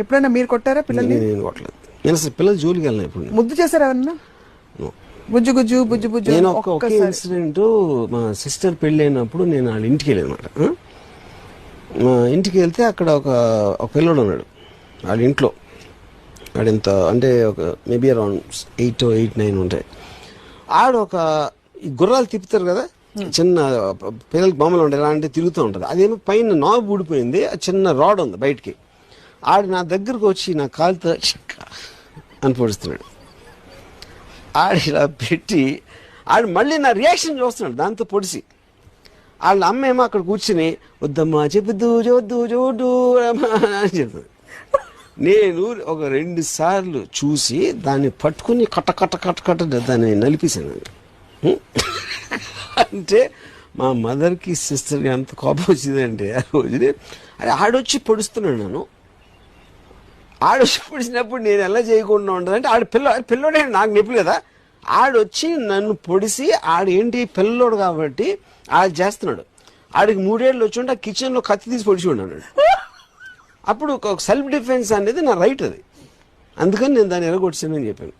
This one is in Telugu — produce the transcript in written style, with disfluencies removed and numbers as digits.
ఎప్పుడైనా మీరు కొట్టారా పిల్లల్ని? నేను కొట్టలేదు. నేను అసలు పిల్లలు జోలికి వెళ్ళిన ఇప్పుడు. ముద్దు చేశారా ఎవరన్నా? బుజ్జు గుజ్జు బుజ్జు బుజ్జు. నేను ఒకే ఇన్సిడెంట్, మా సిస్టర్ పెళ్ళి అయినప్పుడు నేను వాళ్ళ ఇంటికి వెళ్ళాను అనమాట. మా ఇంటికి వెళ్తే అక్కడ ఒక పిల్లడు ఉన్నాడు వాళ్ళ ఇంట్లో. ఆడింత అంటే ఒక మేబీ అరౌండ్ 8 or 9 ఉంటాయి. ఈ గుర్రాలు తిప్పుతారు కదా, చిన్న పిల్లలకి బొమ్మలు ఉంటాయి, ఎలా అంటే తిరుగుతూ ఉంటుంది. అదేమో పైన నాబు ఊడిపోయింది, చిన్న రాడ్ ఉంది బయటికి. నా దగ్గరకు వచ్చి నా కాలుతో అని పొడుస్తున్నాడు. ఇలా పెట్టి మళ్ళీ నా రియాక్షన్ చూస్తున్నాడు దాంతో పొడిసి. వాళ్ళ అమ్మ ఏమో అక్కడ కూర్చుని వద్దమ్మా చెప్పొద్దు చూద్దు చూడు అని చెప్తుంది. నేను ఒక 2 సార్లు చూసి దాన్ని పట్టుకుని కట్ట దాన్ని నలిపేశాను. అంటే మా మదర్కి సిస్టర్కి అంత కోపం వచ్చిందంటే ఆ రోజుని ఆడొచ్చి పొడుస్తున్నాడు నన్ను. ఆడొచ్చి పొడిచినప్పుడు నేను ఎలా చేయకుండా ఉండదంటే పిల్లోడే నాకు నొప్పి కదా. ఆడొచ్చి నన్ను పొడిసి ఏంటి పిల్లోడు కాబట్టి చేస్తున్నాడు. ఆడికి 3 ఏళ్ళు వచ్చి ఉంటే కిచెన్లో కత్తి తీసి పొడిచి ఉన్నాడు. అప్పుడు ఒక సెల్ఫ్ డిఫెన్స్ అనేది నా రైట్ అది. అందుకని నేను దాన్ని ఎరగొట్టానని చెప్పాను.